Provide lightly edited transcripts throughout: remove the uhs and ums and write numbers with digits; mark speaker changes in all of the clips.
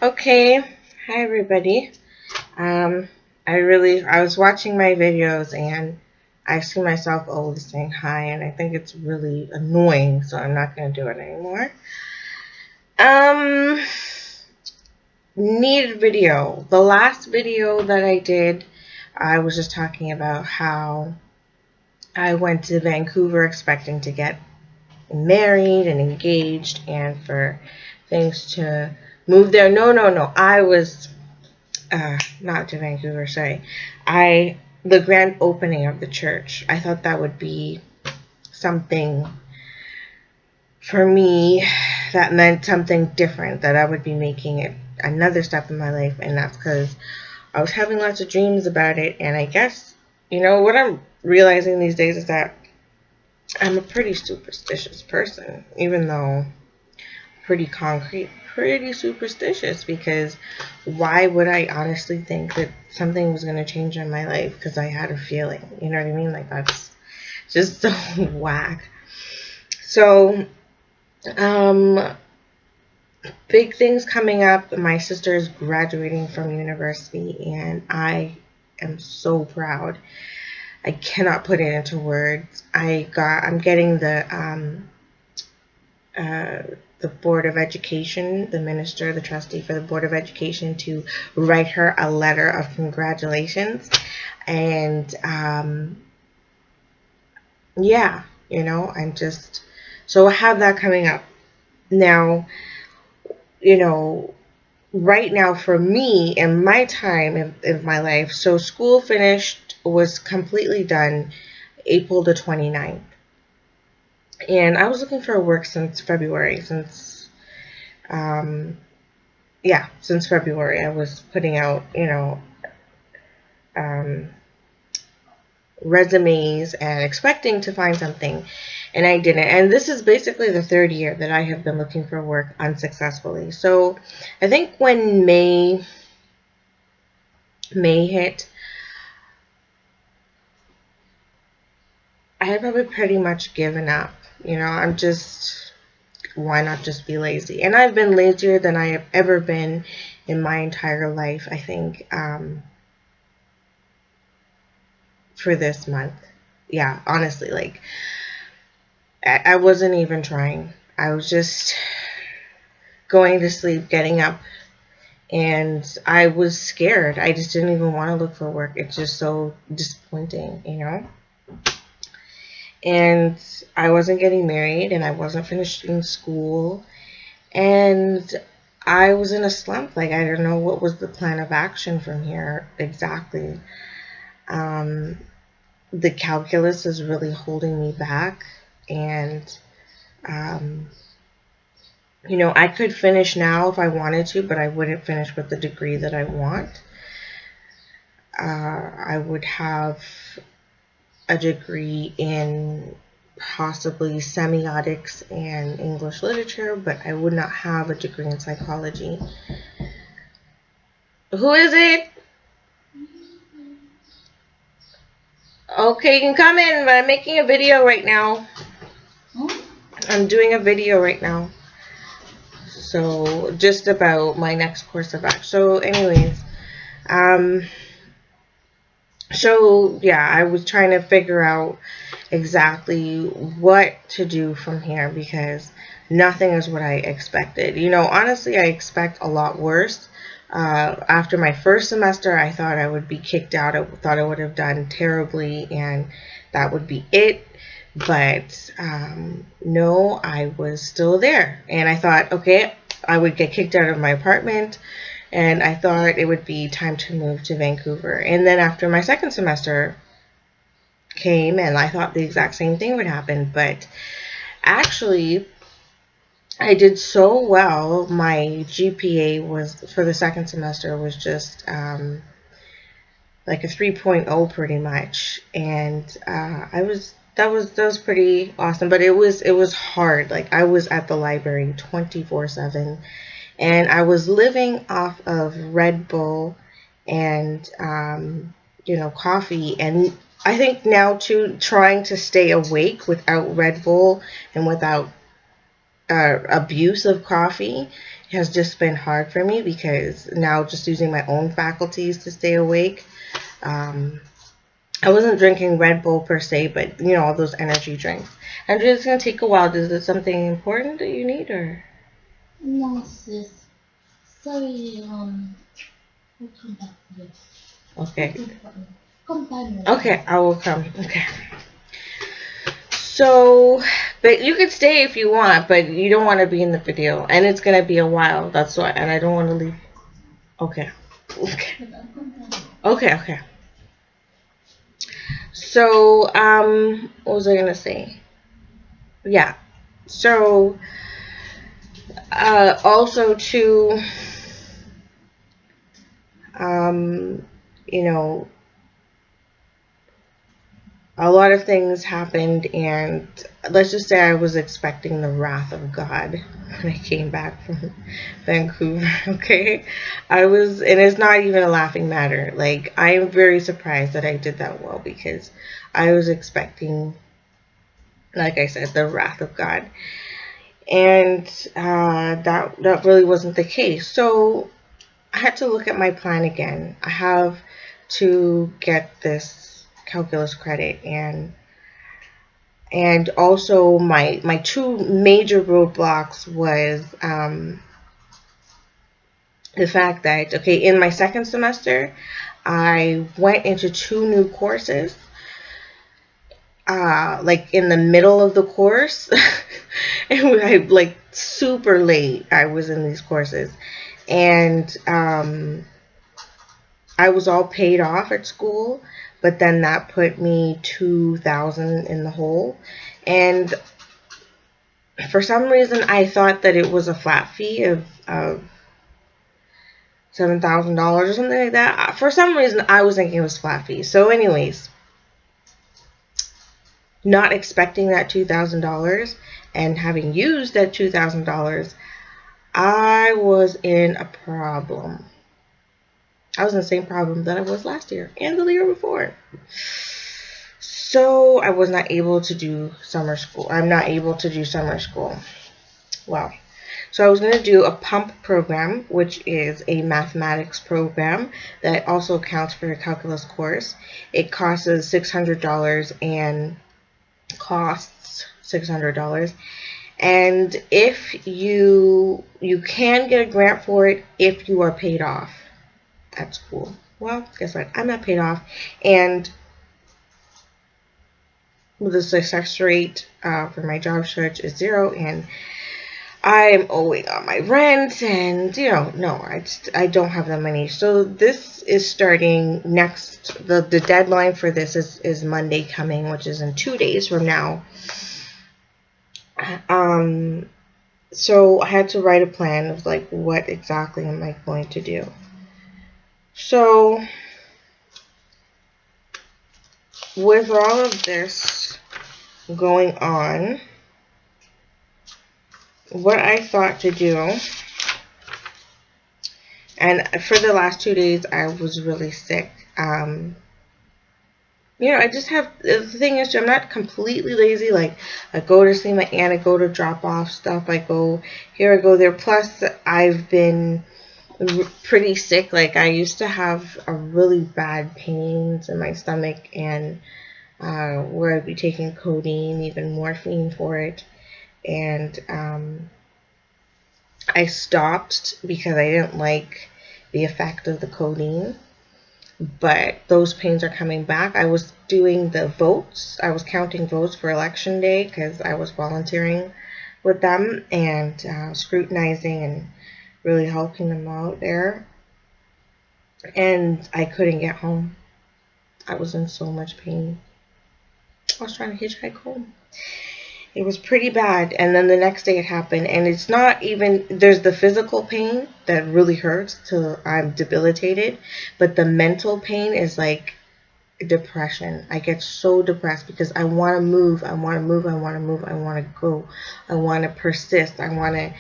Speaker 1: Okay, hi everybody. Um, I was watching my videos and I see myself always saying hi, and I think it's really annoying, so I'm not going to do it anymore. Um, Needed video. The last video that I did, I was just talking about how I went to Vancouver expecting to get married and engaged and for things to move there. No. I was not to Vancouver, sorry. The grand opening of the church, I thought that would be something for me that meant something different, that I would be making it another step in my life, and that's because I was having lots of dreams about it, and I guess, what I'm realizing these days is that I'm a pretty superstitious person, even though pretty concrete, pretty superstitious, because why would I honestly think that something was going to change in my life because I had a feeling? You know what I mean? Like, that's just so whack. So, big things coming up. My sister is graduating from university, and I am so proud. I cannot put it into words. I'm getting the Board of Education, the minister, the trustee for the Board of Education, to write her a letter of congratulations. And yeah, so I have that coming up. Now, right now for me in my time in my life, so school was completely done April the 29th. And I was looking for work since February, since February. I was putting out, resumes and expecting to find something, and I didn't. And this is basically the third year that I have been looking for work unsuccessfully. So I think when May hit, I had probably pretty much given up. Why not just be lazy? And I've been lazier than I have ever been in my entire life, I think, for this month. Yeah, honestly, like, I wasn't even trying. I was just going to sleep, getting up, and I was scared. I just didn't even want to look for work. It's just so disappointing. And I wasn't getting married, and I wasn't finishing school, and I was in a slump. Like, I don't know what was the plan of action from here exactly. The calculus is really holding me back, and I could finish now if I wanted to, but I wouldn't finish with the degree that I want. I would have a degree in possibly semiotics and English literature, but I would not have a degree in psychology. Who is it? Okay, you can come in, but I'm making a video right now. I'm doing a video right now. So, just about my next course of action. So, anyways, I was trying to figure out exactly what to do from here, because nothing is what I expected. Honestly, I expect a lot worse. After my first semester, I thought I would be kicked out. I thought I would have done terribly, and that would be it. But no, I was still there. And I thought, okay, I would get kicked out of my apartment, and I thought it would be time to move to Vancouver. And then after my second semester came, and I thought the exact same thing would happen. But actually, I did so well. My GPA for the second semester was just like a 3.0 pretty much, and that was pretty awesome. But it was hard. Like, I was at the library 24/7, and I was living off of Red Bull and coffee. And I think now too, trying to stay awake without Red Bull and without abuse of coffee has just been hard for me because now just using my own faculties to stay awake. I wasn't drinking Red Bull per se, but you know, all those energy drinks. Andrea, it's gonna take a while. Is it something important that you need, or?
Speaker 2: No, sis. Sorry, we'll come back to this.
Speaker 1: Okay.
Speaker 2: Come back.
Speaker 1: Okay, I will come. Okay. So, but you could stay if you want, but you don't want to be in the video, and it's gonna be a while. That's why, and I don't want to leave. Okay. Okay. Okay. Okay. So, what was I gonna say? Yeah. So, also to, you know, a lot of things happened, and let's just say I was expecting the wrath of God when I came back from Vancouver. Okay, and it's not even a laughing matter. Like, I am very surprised that I did that well, because I was expecting, like I said, the wrath of God, and that really wasn't the case. So I had to look at my plan again. I have to get this calculus credit, and also my two major roadblocks was the fact that, okay, in my second semester I went into 2 new courses like in the middle of the course. And I, like, super late I was in these courses, and I was all paid off at school, but then that put me $2,000 in the hole. And for some reason, I thought that it was a flat fee of $7,000 or something like that. For some reason, I was thinking it was flat fee. So anyways, not expecting that $2,000 and having used that $2,000, I was in a problem. I was in the same problem that I was last year and the year before. So I was not able to do summer school. I'm not able to do summer school. Well, so I was going to do a PUMP program, which is a mathematics program that also counts for a calculus course. It costs $600 and costs $600. And if you can get a grant for it if you are paid off at school. Well, guess what? I'm not paid off, and the success rate for my job search is 0, and I am owing on my rent, and you know, no, I don't have the money. So this is starting next. The deadline for this is Monday coming, which is in 2 days from now. So I had to write a plan of, like, what exactly am I going to do. So with all of this going on, what I thought to do, and for the last 2 days I was really sick. You know, I just have, the thing is, I'm not completely lazy. Like, I go to see my aunt, I go to drop off stuff, I go here, I go there. Plus, I've been pretty sick. Like, I used to have a really bad pains in my stomach, and where I'd be taking codeine, even morphine for it. And I stopped because I didn't like the effect of the codeine. But those pains are coming back. I was doing the votes. I was counting votes for election day because I was volunteering with them and scrutinizing and really helping them out there. And I couldn't get home. I was in so much pain. I was trying to hitchhike home. It was pretty bad. And then the next day it happened. And it's not even, there's the physical pain that really hurts till I'm debilitated. But the mental pain is like depression. I get so depressed because I want to move. I want to move. I want to move. I want to go. I want to persist. I want to,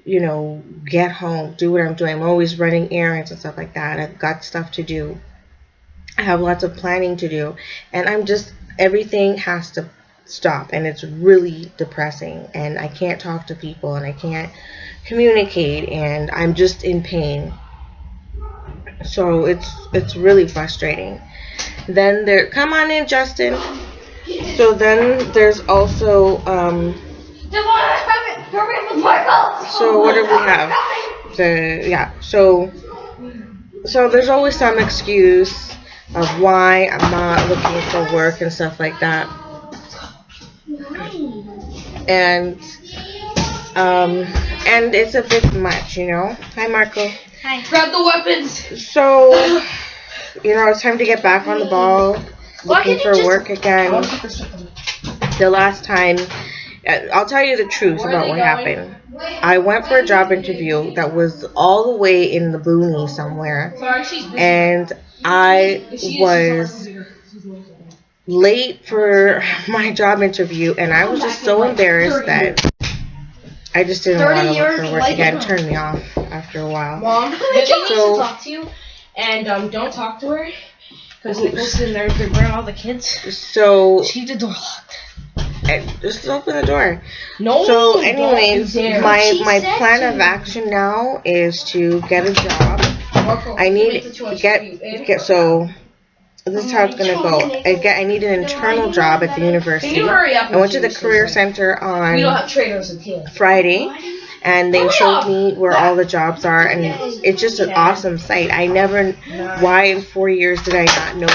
Speaker 1: you know, get home, do what I'm doing. I'm always running errands and stuff like that. I've got stuff to do. I have lots of planning to do. And I'm just, everything has to stop, and it's really depressing, and I can't talk to people, and I can't communicate, and I'm just in pain. So it's really frustrating. Then there, come on in, Justin. So then there's also so what do we have? So there's always some excuse of why I'm not looking for work and stuff like that. And and it's a bit much, you know. Hi, Marco.
Speaker 2: Hi. Grab the weapons.
Speaker 1: So, you know, it's time to get back on the ball, looking for work again. The last time, I'll tell you the truth about what happened. I went for a job interview that was all the way in the boonies somewhere, and I was late for my job interview, and I was just so embarrassed that I just didn't want to look for work again. It turned me off after a while.
Speaker 3: Mom, Vicky needs to talk to you, and don't talk to her, because Nicholas in there to bring all the kids.
Speaker 1: So
Speaker 3: keep the door locked.
Speaker 1: Just open the door.
Speaker 3: No.
Speaker 1: So, anyways, my plan of
Speaker 2: to.
Speaker 1: action now is to get a job. I need to get so. This is how it's gonna go. I need an internal job at the university.
Speaker 3: Can you hurry up?
Speaker 1: I went to the career center
Speaker 3: We don't
Speaker 1: on
Speaker 3: have trainers in here.
Speaker 1: Friday, and they showed me where all the jobs are, and it's just an awesome site. I never, why in 4 years did I not know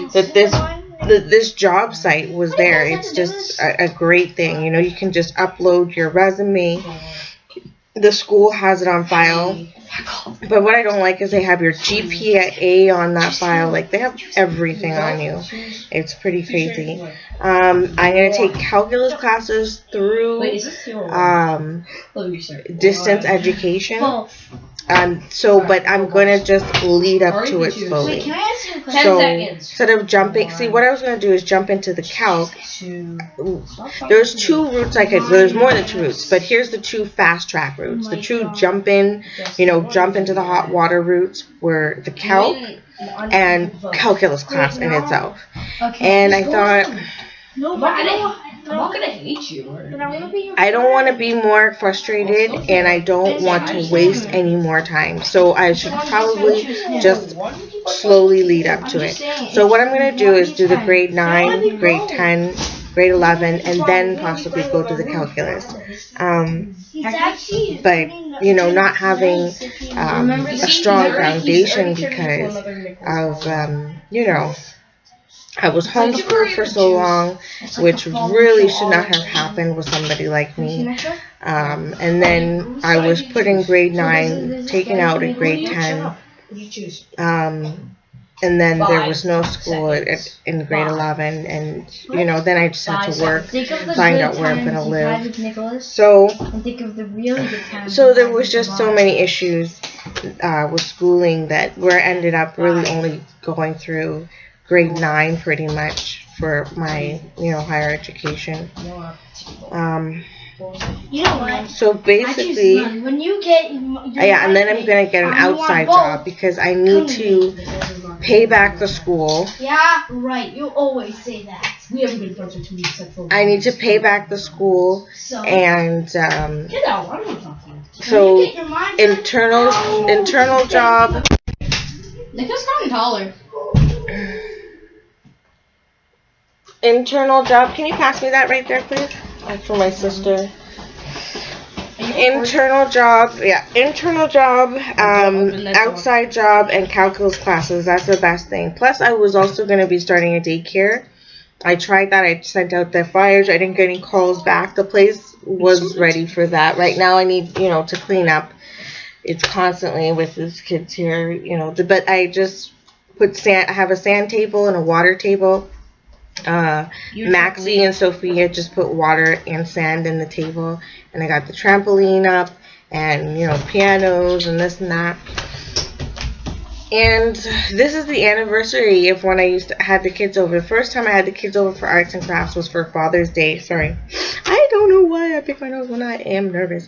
Speaker 1: that this job site was there? It's just a great thing. You know, you can just upload your resume. The school has it on file. But what I don't like is they have your GPA on that file. Like, they have everything on you. It's pretty crazy. I'm going to take calculus classes through distance education. But I'm going to just lead up to it slowly.
Speaker 2: Can I ask you a question?
Speaker 3: 10
Speaker 1: So
Speaker 3: seconds.
Speaker 1: instead of jumping, see, what I was going to do is jump into the calc. There's 2 routes I could, there's more than 2 routes, but here's the 2 fast track routes. The 2 jump into the hot water routes were the calc and calculus class in itself. And I thought,
Speaker 3: I'm not gonna hate you.
Speaker 1: I don't want to be more frustrated, and I don't want to waste any more time. So I should probably just slowly lead up to it. So what I'm going to do is do the grade 9, grade 10, grade 11, and then possibly go to the calculus. But, you know, not having a strong foundation because of, you know, I was homeschooled for so long, which really should not have happened with somebody like me. And then I was put in grade 9, taken out at grade 10. And then there was no school in grade 11. And, you know, then I just had to work, find out where I'm going to live. So there was just so many issues with schooling that where I ended up really only going through grade 9 pretty much for my, you know, higher education.
Speaker 2: You know what?
Speaker 1: So basically,
Speaker 2: when you get
Speaker 1: and then I'm gonna get an outside job because I need to pay back the school.
Speaker 2: Yeah, right. You always say that.
Speaker 3: We haven't been friends for 2 weeks.
Speaker 1: I need to pay back the school, and
Speaker 3: Get out. I don't want to talk to you.
Speaker 1: so internal job.
Speaker 3: Nicholas gotten taller.
Speaker 1: Internal job. Can you pass me that right there, please? For my sister. Internal job, outside job, and calculus classes. That's the best thing. Plus, I was also going to be starting a daycare. I tried that. I sent out the flyers. I didn't get any calls back. The place was ready for that. Right now, I need, you know, to clean up. It's constantly with these kids here, you know. But I just put sand. I have a sand table and a water table. Maxie and Sophia just put water and sand in the table, and I got the trampoline up, and, you know, pianos and this and that. And this is the anniversary of when I had the kids over. The first time I had the kids over for arts and crafts was for Father's Day. Sorry, I don't know why I pick my nose when I am nervous.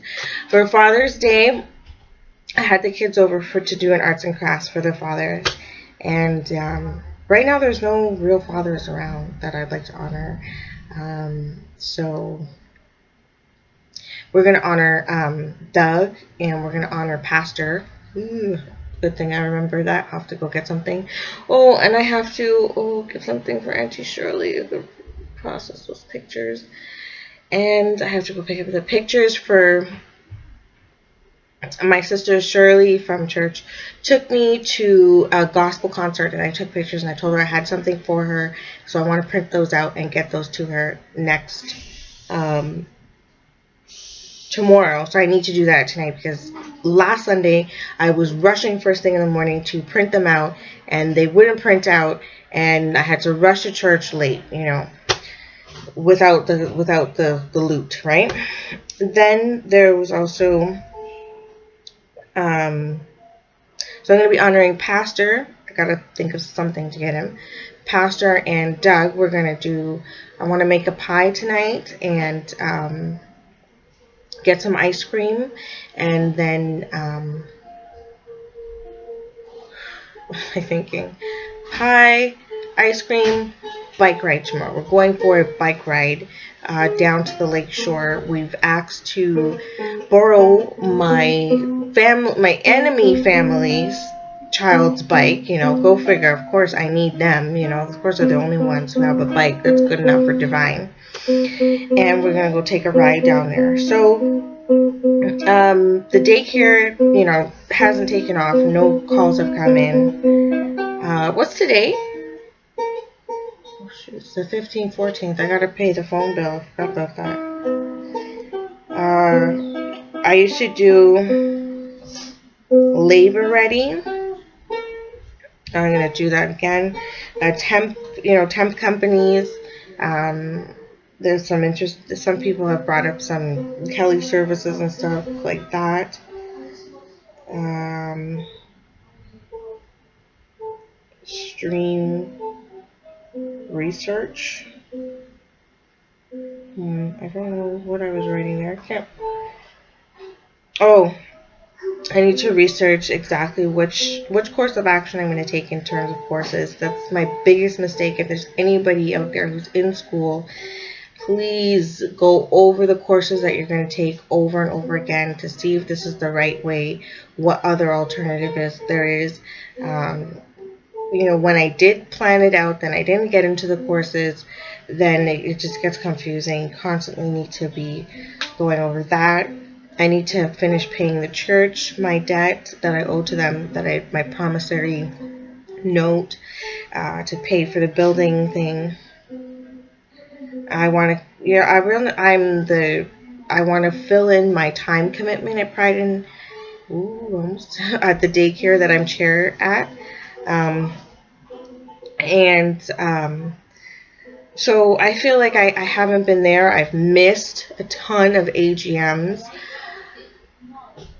Speaker 1: For Father's Day, I had the kids over to do an arts and crafts for their fathers, and right now, there's no real fathers around that I'd like to honor. we're gonna honor Doug, and we're gonna honor Pastor. Ooh, good thing I remember that. I'll have to go get something. Oh, and I have to get something for Auntie Shirley to process those pictures. And I have to go pick up the pictures for my sister Shirley from church. Took me to a gospel concert, and I took pictures, and I told her I had something for her, so I want to print those out and get those to her next tomorrow. So I need to do that tonight, because last Sunday I was rushing first thing in the morning to print them out, and they wouldn't print out, and I had to rush to church late, you know, without the loot, right? Then there was also so I'm going to be honoring Pastor. I got to think of something to get him. Pastor and Doug, we're going to do, I want to make a pie tonight, and get some ice cream, and then what am I thinking? Pie, ice cream, bike ride tomorrow. We're going for a bike ride down to the lake shore. We've asked to borrow my enemy family's child's bike. You know, go figure. Of course, I need them. You know, of course, they're the only ones who have a bike that's good enough for Divine. And we're gonna go take a ride down there. So the daycare, you know, hasn't taken off. No calls have come in. What's today? Oh shoot, it's the 15th, 14th. I gotta pay the phone bill. I forgot about that. I used to do labor ready. I'm gonna do that again. Temp companies. There's some interest. Some people have brought up some Kelly services and stuff like that. Stream research. I don't know what I was writing there. I can't. Oh, I need to research exactly which course of action I'm going to take in terms of courses. That's my biggest mistake. If there's anybody out there who's in school, please go over the courses that you're going to take over and over again to see if this is the right way, what other alternative there is. You know, when I did plan it out, then I didn't get into the courses, then it just gets confusing. Constantly need to be going over that. I need to finish paying the church my debt that I owe to them, my promissory note, to pay for the building thing. I want to fill in my time commitment at Pride and at the daycare that I'm chair at. So I feel like I haven't been there. I've missed a ton of AGMs.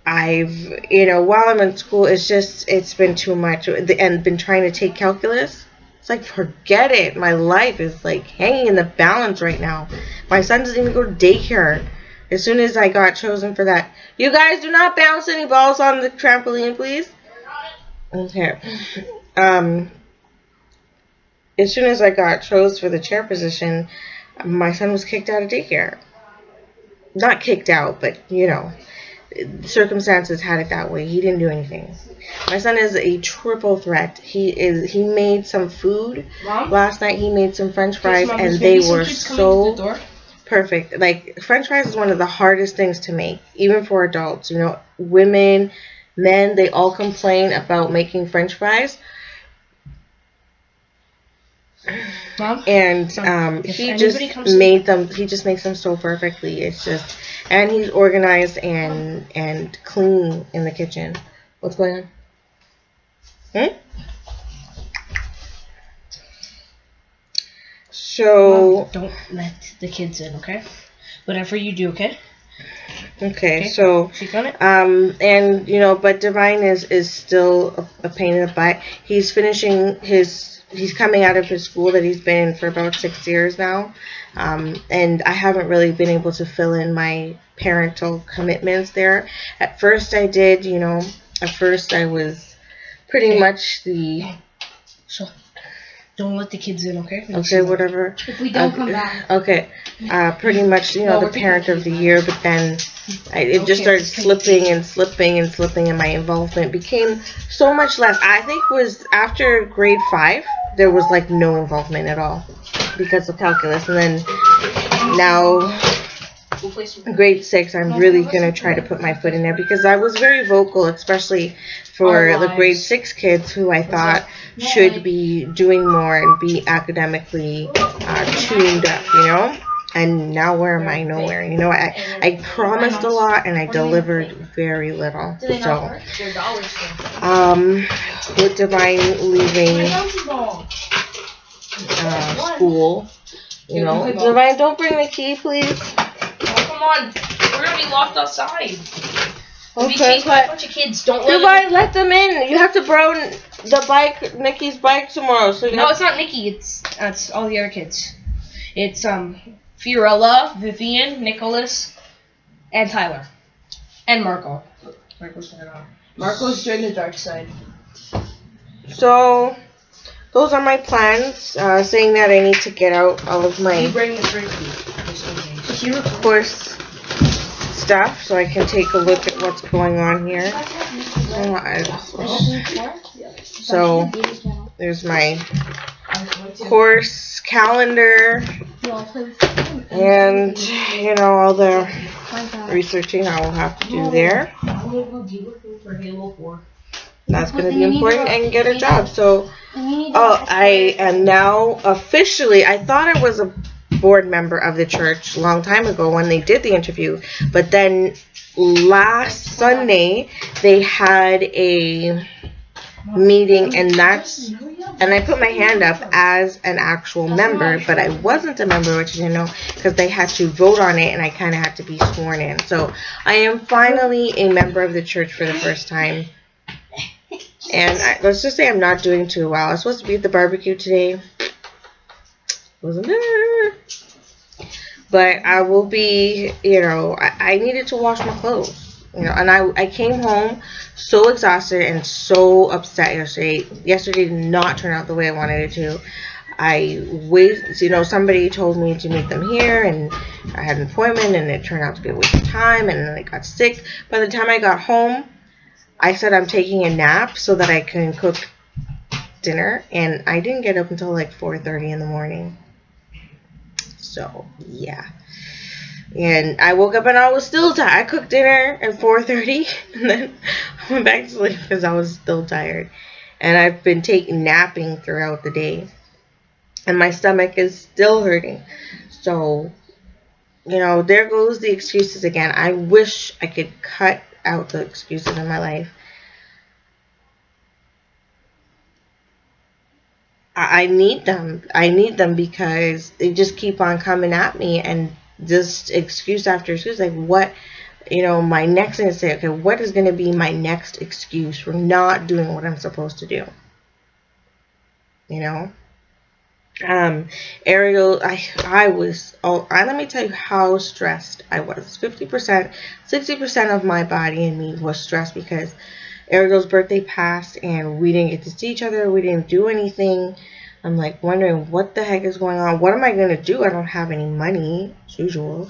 Speaker 1: While I'm in school, it's been too much, and been trying to take calculus. It's like, forget it. My life is like hanging in the balance right now. My son doesn't even go to daycare. As soon as I got chosen for that, you guys do not bounce any balls on the trampoline, please. Okay. As soon as I got chose for the chair position, my son was kicked out of daycare. Not kicked out, but you know, circumstances had it that way. He didn't do anything. My son is a triple threat. He made some food. Mom? Last night. He made some French fries, and they were so perfect. Like, French fries is one of the hardest things to make, even for adults. You know, women, men, they all complain about making French fries.
Speaker 3: Mom?
Speaker 1: And he just made them. He just makes them so perfectly. It's just, and he's organized and clean in the kitchen. What's going on? So
Speaker 3: Mom, don't let the kids in, okay? Whatever you do, okay?
Speaker 1: Okay, so and you know, but Divine is still a pain in the butt. He's coming out of his school that he's been in for about 6 years now, and I haven't really been able to fill in my parental commitments there. At first I did, you know, I was pretty much the
Speaker 3: Don't let the kids in, okay?
Speaker 1: Okay, whatever.
Speaker 2: If we don't come back.
Speaker 1: Okay, pretty much, you know,
Speaker 3: No,
Speaker 1: the
Speaker 3: we're taking
Speaker 1: parent of the
Speaker 3: keys,
Speaker 1: year, but then it just
Speaker 3: Okay,
Speaker 1: started slipping and slipping and slipping, and my involvement became so much less. I think it was after grade 5, there was like no involvement at all because of calculus, and then now grade 6, I'm really gonna try to put my foot in there because I was very vocal, especially for the grade 6 kids who I thought should be doing more and be academically tuned up, you know. And now where am I? Nowhere. You know, I promised a lot and I delivered very little. So, with Divine leaving school, you know, Divine, don't bring the key, please.
Speaker 3: Come on, we're gonna be locked outside.
Speaker 1: Okay,
Speaker 3: a bunch of kids. Don't
Speaker 1: Divine, let them in. You have to borrow the bike, Nikki's bike tomorrow. So
Speaker 3: no, it's not Nikki. It's all the other kids. It's Fiorella, Vivian, Nicholas, and Tyler, and Marco. Marco's joined the dark side.
Speaker 1: So those are my plans. Saying that I need to get out all of my
Speaker 3: You bring the drink.
Speaker 1: course stuff so I can take a look at what's going on here. So there's my course calendar and, you know, all the researching I will have to do there. That's going to be important, and get a job. So, I am now officially, I thought I was a board member of the church a long time ago when they did the interview, but then last Sunday they had a meeting, and I put my hand up as an actual member, but I wasn't a member, which I didn't know, because they had to vote on it and I kind of had to be sworn in. So I am finally a member of the church for the first time, and let's just say I'm not doing too well. I was supposed to be at the barbecue today, wasn't there? But I will be, you know, I needed to wash my clothes. You know, and I came home so exhausted and so upset yesterday. Yesterday did not turn out the way I wanted it to. You know, somebody told me to meet them here, and I had an appointment, and it turned out to be a waste of time, and then I got sick. By the time I got home, I said I'm taking a nap so that I can cook dinner, and I didn't get up until like 4:30 in the morning. So, yeah. And I woke up and I was still tired. I cooked dinner at 4:30 and then I went back to sleep because I was still tired. And I've been napping throughout the day. And my stomach is still hurting. So, you know, there goes the excuses again. I wish I could cut out the excuses in my life. I need them. I need them because they just keep on coming at me, and just excuse after excuse. Like, what, you know, my next thing is say, okay, what is going to be my next excuse for not doing what I'm supposed to do? You know? Ariel, let me tell you how stressed I was. 50%, 60% of my body and me was stressed because Ariel's birthday passed and we didn't get to see each other. We didn't do anything. I'm like wondering what the heck is going on. What am I going to do? I don't have any money, as usual.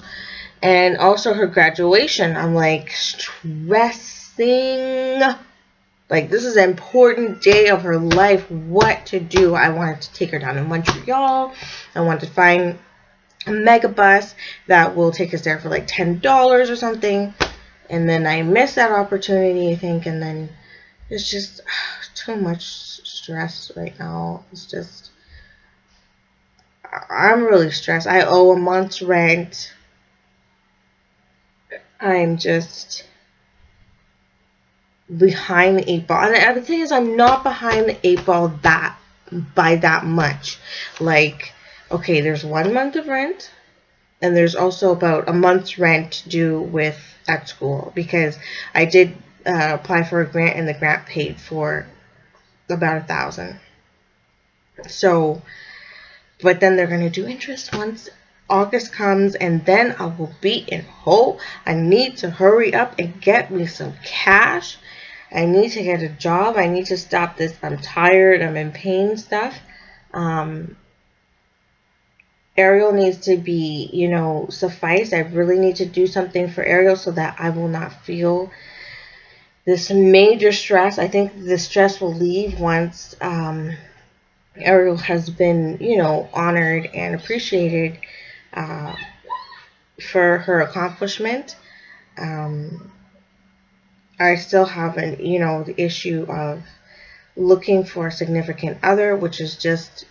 Speaker 1: And also her graduation. I'm like stressing. Like, this is an important day of her life. What to do? I wanted to take her down to Montreal. I wanted to find a mega bus that will take us there for like $10 or something. And then I missed that opportunity, I think. And then it's just too much stress right now. It's just, I'm really stressed. I owe a month's rent. I'm just behind the 8 ball. And the thing is, I'm not behind the 8 ball by that much. Like, okay, there's 1 month of rent, and there's also about a month's rent due at school, because I did apply for a grant, and the grant paid for about $1,000. So, but then they're going to do interest once August comes, and then I will be in hole. I need to hurry up and get me some cash. I need to get a job. I need to stop this I'm tired, I'm in pain stuff. Um, Ariel needs to be, suffice. I really need to do something for Ariel so that I will not feel this major stress. I think the stress will leave once Ariel has been, honored and appreciated uh, for her accomplishment. Um, I still haven't, the issue of looking for a significant other, which is just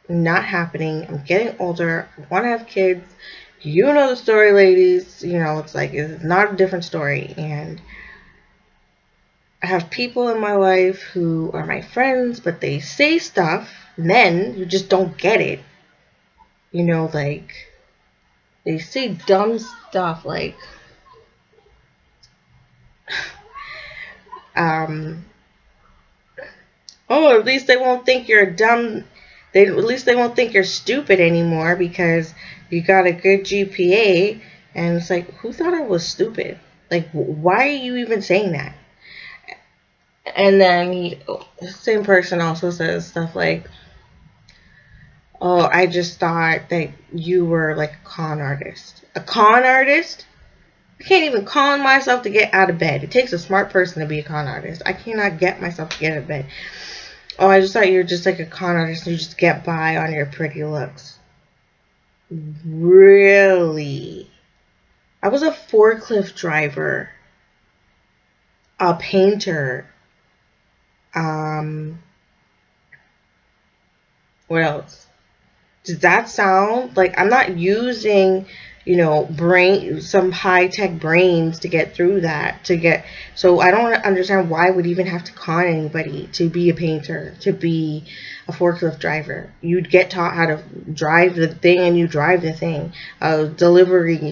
Speaker 1: not happening. I'm getting older. I want to have kids. You know the story, ladies. It's not a different story. And I have people in my life who are my friends, but they say stuff, men, you just don't get it. They say dumb stuff like, oh, at least they won't think you're dumb. At least they won't think you're stupid anymore because you got a good GPA. And it's like, who thought I was stupid? Like, why are you even saying that? And then the same person also says stuff like, oh, I just thought that you were like a con artist. A con artist? I can't even con myself to get out of bed. It takes a smart person to be a con artist. I cannot get myself to get out of bed. Oh, I just thought you were just like a con artist and you just get by on your pretty looks. Really? I was a forklift driver. A painter. What else? Does that sound like I'm not using, some high-tech brains to get through that, so I don't understand why I would even have to con anybody to be a painter, to be a forklift driver. You'd get taught how to drive the thing and you drive the thing. Deliveries,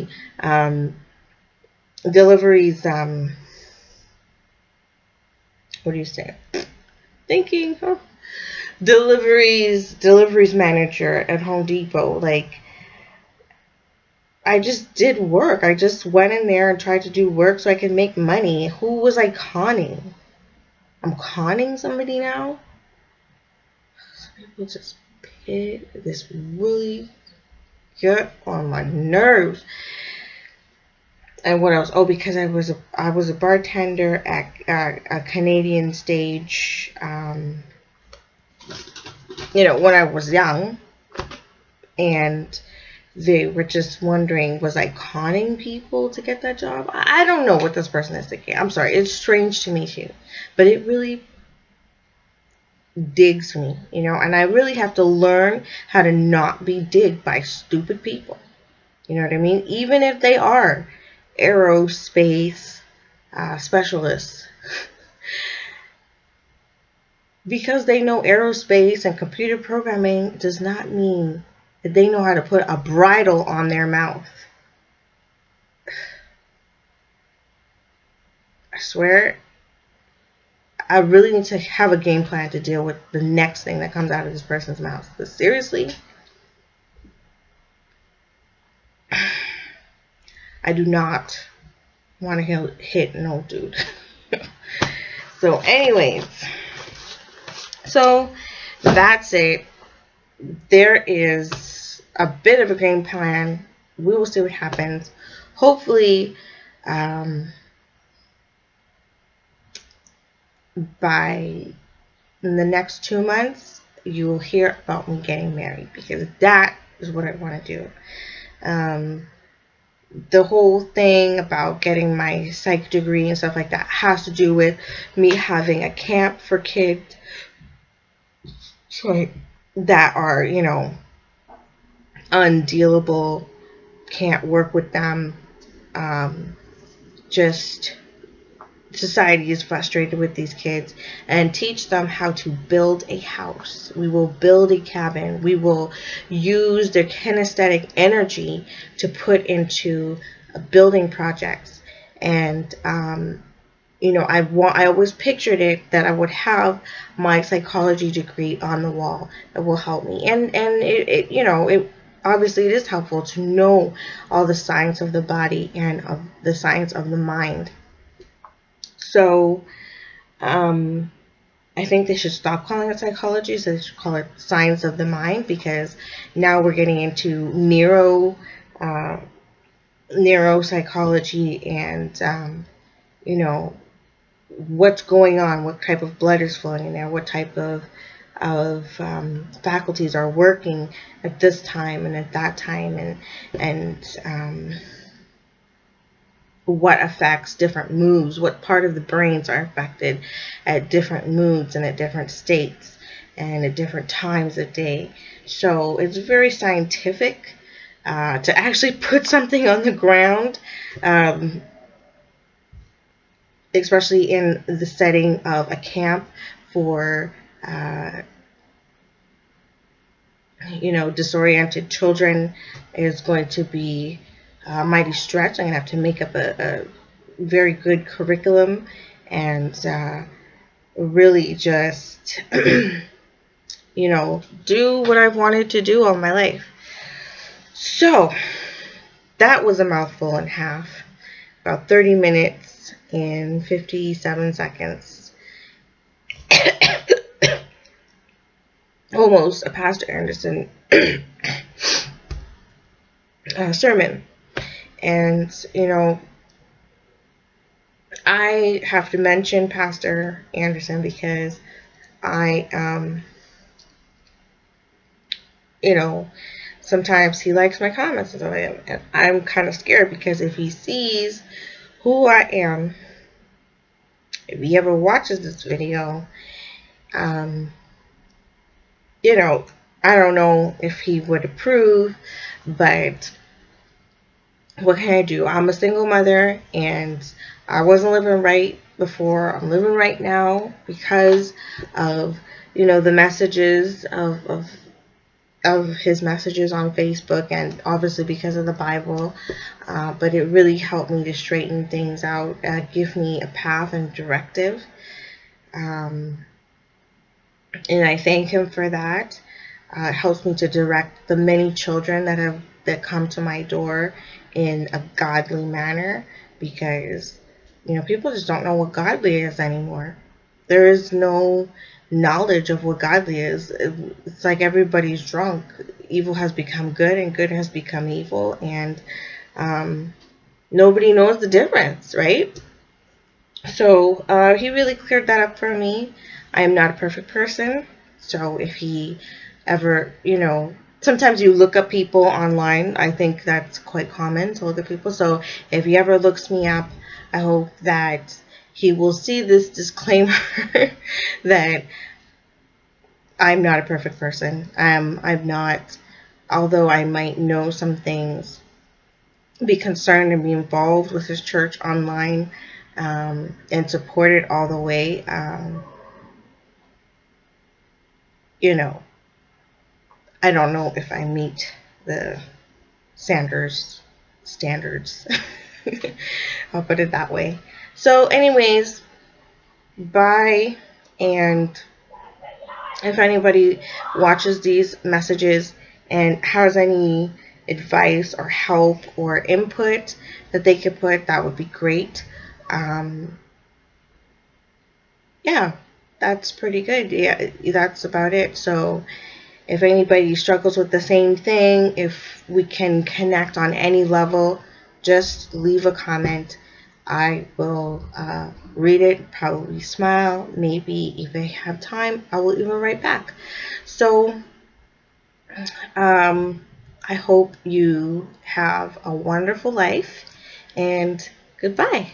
Speaker 1: what do you say? Thinking, huh? Deliveries manager at Home Depot. Like, I just did work. I just went in there and tried to do work so I could make money. Who was I conning? I'm conning somebody now? Some people just this really get on my nerves. And what else? Oh, because I was a bartender at a Canadian stage. When I was young, and they were just wondering, was I conning people to get that job? I don't know what this person is thinking. I'm sorry. It's strange to me too. But it really digs me, and I really have to learn how to not be digged by stupid people. You know what I mean? Even if they are aerospace specialists. Because they know aerospace and computer programming does not mean that they know how to put a bridle on their mouth. I swear, I really need to have a game plan to deal with the next thing that comes out of this person's mouth. But seriously, I do not want to hit an old dude. So anyways, so that's it. There is a bit of a game plan. We will see what happens. Hopefully, by the next 2 months, you will hear about me getting married, because that is what I want to do. The whole thing about getting my psych degree and stuff like that has to do with me having a camp for kids that are, undealable, can't work with them. Just society is frustrated with these kids, and teach them how to build a house. We will build a cabin. We will use their kinesthetic energy to put into building projects. And I always pictured it that I would have my psychology degree on the wall that will help me. And it obviously it is helpful to know all the science of the body and of the science of the mind. So, I think they should stop calling it psychology, so they should call it science of the mind, because now we're getting into neuropsychology and you know, what's going on, what type of blood is flowing in there, what type of faculties are working at this time and at that time, and what affects different moods, what part of the brains are affected at different moods and at different states and at different times of day. So it's very scientific to actually put something on the ground, especially in the setting of a camp for disoriented children, is going to be a mighty stretch. I'm going to have to make up a very good curriculum and really just, do what I've wanted to do all my life. So that was a mouthful and a half, about 30 minutes and 57 seconds. Almost a Pastor Anderson sermon. And, I have to mention Pastor Anderson because sometimes he likes my comments, and I'm kind of scared because if he sees who I am, if he ever watches this video, I don't know if he would approve, but what can I do? I'm a single mother, and I wasn't living right before. I'm living right now because of, the messages of his messages on Facebook, and obviously because of the Bible. But it really helped me to straighten things out, give me a path and directive. And I thank him for that. It helps me to direct the many children that come to my door in a godly manner, because people just don't know what godly is anymore. There is no knowledge of what godly is. It's like everybody's drunk. Evil has become good and good has become evil, and nobody knows the difference, right? So he really cleared that up for me. I am not a perfect person, so if he ever, sometimes you look up people online. I think that's quite common to look at people. So if he ever looks me up, I hope that he will see this disclaimer that I'm not a perfect person. I'm not, although I might know some things, be concerned and be involved with his church online, and support it all the way. I don't know if I meet the Sanders standards. I'll put it that way. So anyways, bye. And if anybody watches these messages and has any advice or help or input that they could put, that would be great. Yeah, that's pretty good. Yeah, that's about it. So if anybody struggles with the same thing, if we can connect on any level, just leave a comment. I will read it, probably smile. Maybe if I have time, I will even write back. So I hope you have a wonderful life, and goodbye.